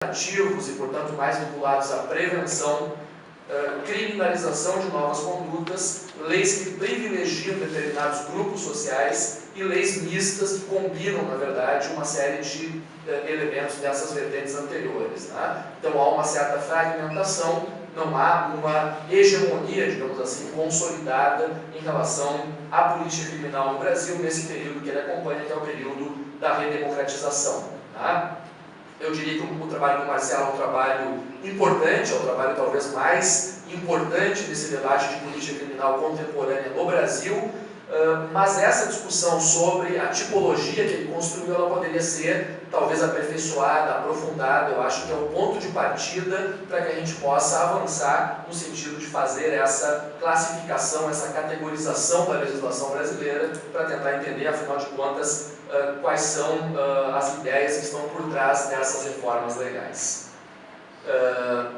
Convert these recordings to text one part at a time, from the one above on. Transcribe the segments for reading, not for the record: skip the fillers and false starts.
ativos e, portanto, mais vinculados à prevenção, criminalização de novas condutas, leis que privilegiam determinados grupos sociais e leis mistas que combinam, na verdade, uma série de elementos dessas vertentes anteriores. Né? Então, há uma certa fragmentação, não há uma hegemonia, digamos assim, consolidada em relação à política criminal no Brasil nesse período que ele acompanha, que é o período da redemocratização. Tá? Eu diria que o trabalho do Marcelo é um trabalho importante, é o trabalho talvez mais importante desse debate de política criminal contemporânea no Brasil, mas essa discussão sobre a tipologia que ele construiu, ela poderia ser talvez aperfeiçoada, aprofundada. Eu acho que é o ponto de partida para que a gente possa avançar no sentido de fazer essa classificação, essa categorização da legislação brasileira, para tentar entender, afinal de contas, quais são as ideias que estão por trás dessas reformas legais.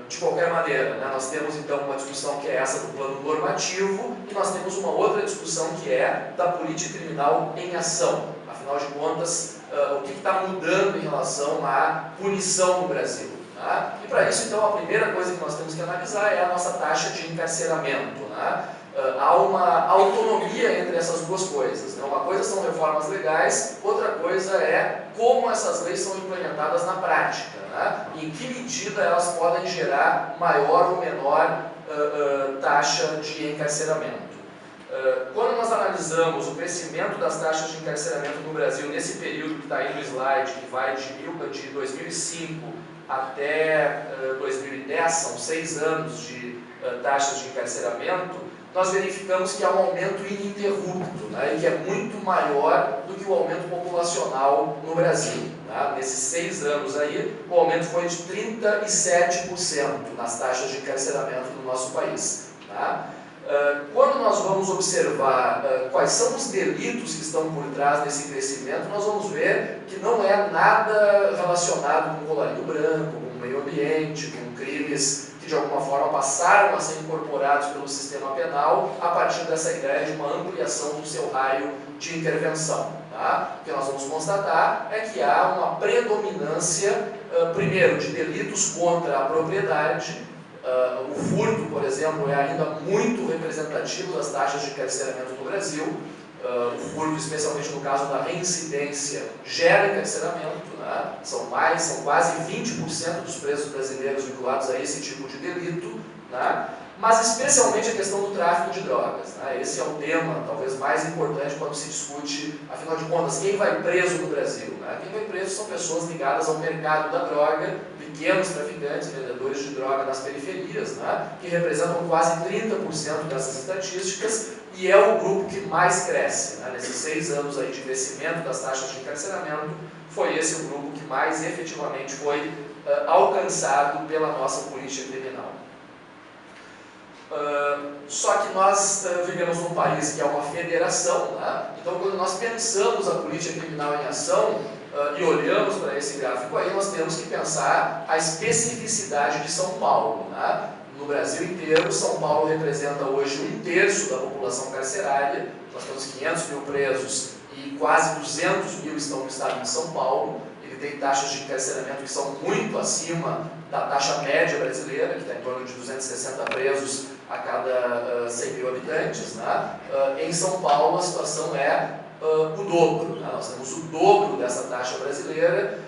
De qualquer maneira, né, nós temos então uma discussão que é essa do plano normativo e nós temos uma outra discussão que é da política criminal em ação. Afinal de contas, o que está mudando em relação à punição no Brasil? Né? E para isso, então, a primeira coisa que nós temos que analisar é a nossa taxa de encarceramento. Né? Há uma autonomia entre essas duas coisas. Né? Uma coisa são reformas legais, outra coisa é como essas leis são implementadas na prática. Né? Em que medida elas podem gerar maior ou menor taxa de encarceramento. Quando nós analisamos o crescimento das taxas de encarceramento no Brasil nesse período que está aí no slide, que vai de 2005 até 2010, são 6 anos de taxas de encarceramento, nós verificamos que há um aumento ininterrupto, né, e que é muito maior do que o aumento populacional no Brasil. Né? Nesses 6 anos aí, o aumento foi de 37% nas taxas de encarceramento no nosso país. Tá? Quando nós vamos observar quais são os delitos que estão por trás desse crescimento, nós vamos ver que não é nada relacionado com colarinho branco, com o meio ambiente, com crimes que de alguma forma passaram a ser incorporados pelo sistema penal a partir dessa ideia de uma ampliação do seu raio de intervenção. Tá? O que nós vamos constatar é que há uma predominância, primeiro, de delitos contra a propriedade. O furto, por exemplo, é ainda muito representativo das taxas de encarceramento no Brasil. O furto, especialmente no caso da reincidência, gera encarceramento. Né? São quase 20% dos presos brasileiros vinculados a esse tipo de delito. Né? Mas especialmente a questão do tráfico de drogas. Né? Esse é o tema talvez mais importante quando se discute, afinal de contas, quem vai preso no Brasil. Né? Quem vai preso são pessoas ligadas ao mercado da droga, pequenos traficantes, vendedores de droga nas periferias, né? Que representam quase 30% dessas estatísticas e é o grupo que mais cresce. Né? Nesses 6 anos aí de crescimento das taxas de encarceramento, foi esse o grupo que mais efetivamente foi alcançado pela nossa política criminal. Só que nós vivemos num país que é uma federação, né? Então quando nós pensamos a política criminal em ação e olhamos para esse gráfico aí, nós temos que pensar a especificidade de São Paulo. Né? No Brasil inteiro, São Paulo representa hoje 1/3 da população carcerária, nós temos 500 mil presos e quase 200 mil estão no estado de São Paulo. Ele tem taxas de encarceramento que são muito acima da taxa média brasileira, que está em torno de 260 presos a cada 100 mil habitantes. Né? Em São Paulo a situação é o dobro. Né? Nós temos o dobro dessa taxa brasileira.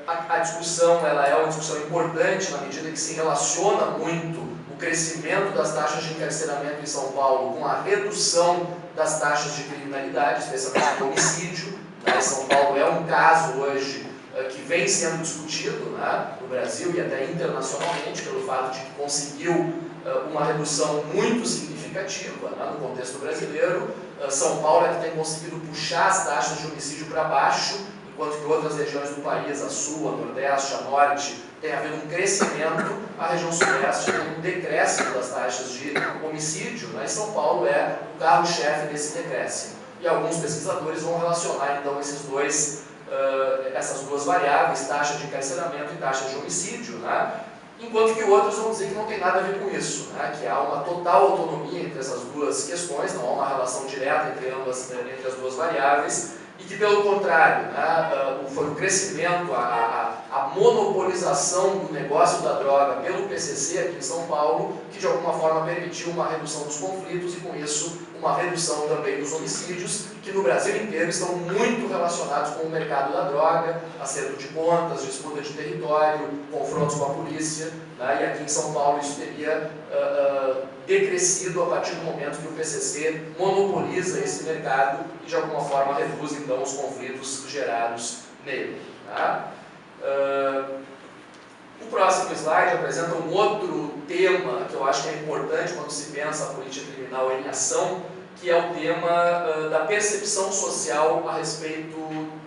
A discussão ela é uma discussão importante na medida que se relaciona muito o crescimento das taxas de encarceramento em São Paulo com a redução das taxas de criminalidade, especialmente do homicídio. Né? São Paulo é um caso hoje que vem sendo discutido, né, no Brasil e até internacionalmente, pelo fato de que conseguiu uma redução muito significativa, né, no contexto brasileiro. São Paulo é que tem conseguido puxar as taxas de homicídio para baixo, enquanto que outras regiões do país, a Sul, a Nordeste, a Norte, tem havido um crescimento, a região Sudeste tem um decréscimo das taxas de homicídio, né, e São Paulo é o carro-chefe desse decréscimo. E alguns pesquisadores vão relacionar então essas duas variáveis, taxa de encarceramento e taxa de homicídio, né? Enquanto que outros vão dizer que não tem nada a ver com isso, né? Que há uma total autonomia entre essas duas questões, não há uma relação direta entre as duas variáveis, e que, pelo contrário, né, foi o crescimento, a a monopolização do negócio da droga pelo PCC aqui em São Paulo, que de alguma forma permitiu uma redução dos conflitos e com isso uma redução também dos homicídios, que no Brasil inteiro estão muito relacionados com o mercado da droga, acerto de contas, disputa de território, confrontos com a polícia, né? E aqui em São Paulo isso teria decrescido a partir do momento que o PCC monopoliza esse mercado e de alguma forma reduz então os conflitos gerados nele. Tá? O próximo slide apresenta um outro tema que eu acho que é importante quando se pensa a política criminal em ação, que é o tema da percepção social a respeito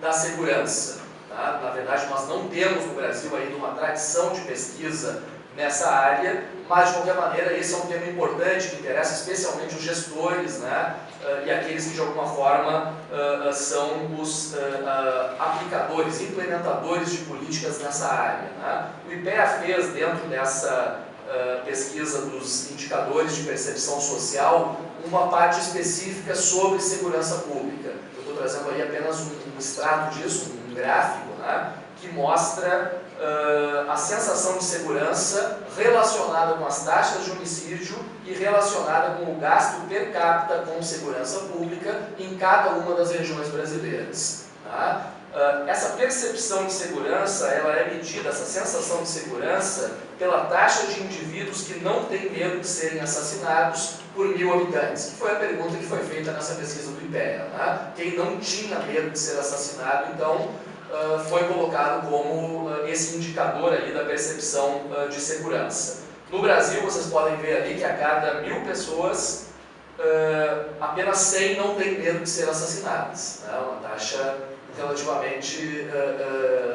da segurança. Tá? Na verdade, nós não temos no Brasil ainda uma tradição de pesquisa nessa área, mas de qualquer maneira esse é um tema importante que interessa especialmente os gestores, né? E aqueles que de alguma forma são os aplicadores, implementadores de políticas nessa área. Né? O IPEA fez dentro dessa pesquisa dos indicadores de percepção social uma parte específica sobre segurança pública. Eu estou trazendo aí apenas um extrato disso, um gráfico, né? Que mostra a sensação de segurança relacionada com as taxas de homicídio e relacionada com o gasto per capita com segurança pública em cada uma das regiões brasileiras. Tá? Essa percepção de segurança, ela é medida, essa sensação de segurança, pela taxa de indivíduos que não têm medo de serem assassinados por 1000 habitantes, que foi a pergunta que foi feita nessa pesquisa do IPEA. Tá? Quem não tinha medo de ser assassinado, então, foi colocado como esse indicador ali da percepção de segurança. No Brasil, vocês podem ver ali que a cada 1000 pessoas, apenas 100 não têm medo de ser assassinadas. Né? Uma taxa relativamente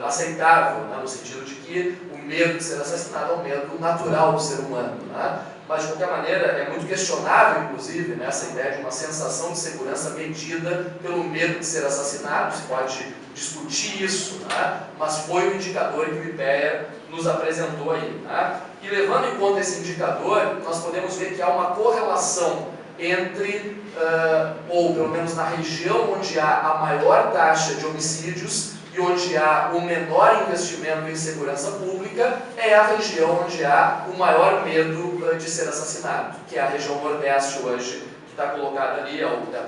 aceitável, né? No sentido de que o medo de ser assassinado é um medo natural do ser humano. Né? Mas, de qualquer maneira, é muito questionável, inclusive, né, essa ideia de uma sensação de segurança medida pelo medo de ser assassinado. Se pode discutir isso, né? Mas foi o indicador que o IPEA nos apresentou aí. Né? E levando em conta esse indicador, nós podemos ver que há uma correlação entre, ou pelo menos na região onde há a maior taxa de homicídios e onde há o menor investimento em segurança pública, é a região onde há o maior medo de ser assassinado, que é a região Nordeste hoje, que está colocada ali, a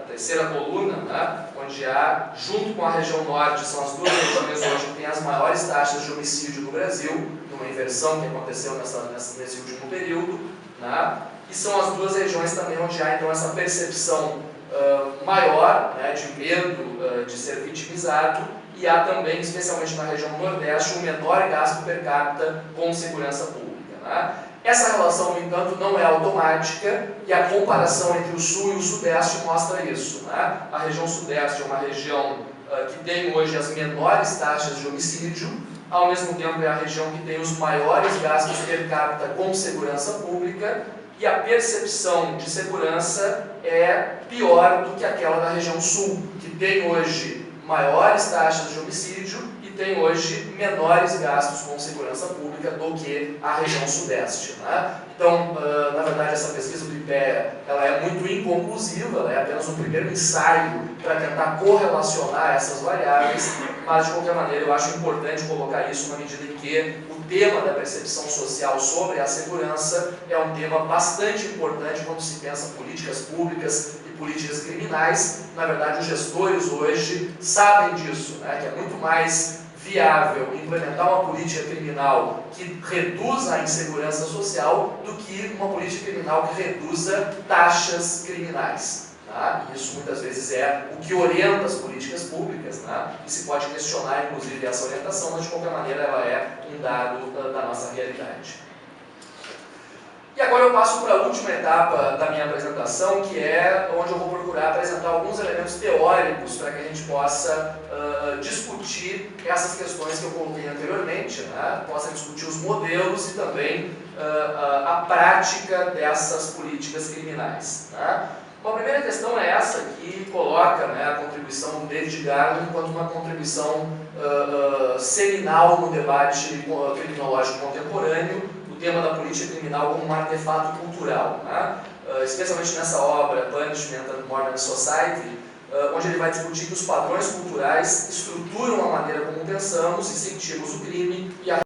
terceira coluna, né? Onde há, junto com a região Norte, são as duas regiões hoje que têm as maiores taxas de homicídio no Brasil, numa inversão que aconteceu nesse último período, né? E são as duas regiões também onde há então essa percepção maior, né, de medo de ser vitimizado, e há também, especialmente na região Nordeste, um menor gasto per capita com segurança pública. Né? Essa relação, no entanto, não é automática, e a comparação entre o Sul e o Sudeste mostra isso. Né? A região Sudeste é uma região que tem hoje as menores taxas de homicídio, ao mesmo tempo é a região que tem os maiores gastos per capita com segurança pública, e a percepção de segurança é pior do que aquela da região Sul, que tem hoje maiores taxas de homicídio e tem hoje menores gastos com segurança pública do que a região Sudeste. Né? Então, na verdade, essa pesquisa do IPEA ela é muito inconclusiva, ela é apenas um primeiro ensaio para tentar correlacionar essas variáveis, mas, de qualquer maneira, eu acho importante colocar isso na medida em que o tema da percepção social sobre a segurança é um tema bastante importante quando se pensa políticas públicas e políticas criminais. Na verdade, os gestores hoje sabem disso, né? Que é muito mais viável implementar uma política criminal que reduza a insegurança social do que uma política criminal que reduza taxas criminais. Tá? E isso muitas vezes é o que orienta as políticas públicas, né? E se pode questionar inclusive essa orientação, mas de qualquer maneira ela é um dado da nossa realidade. E agora eu passo para a última etapa da minha apresentação, que é onde eu vou procurar apresentar alguns elementos teóricos para que a gente possa discutir essas questões que eu coloquei anteriormente, né? Possa discutir os modelos e também a prática dessas políticas criminais. Né? Bom, a primeira questão é essa, que coloca, né, a contribuição do David Garland enquanto uma contribuição seminal no debate criminológico contemporâneo, o tema da política criminal como um artefato cultural. Né? Especialmente nessa obra, Punishment and Modern Society, onde ele vai discutir que os padrões culturais estruturam a maneira como pensamos, incentivamos o crime e a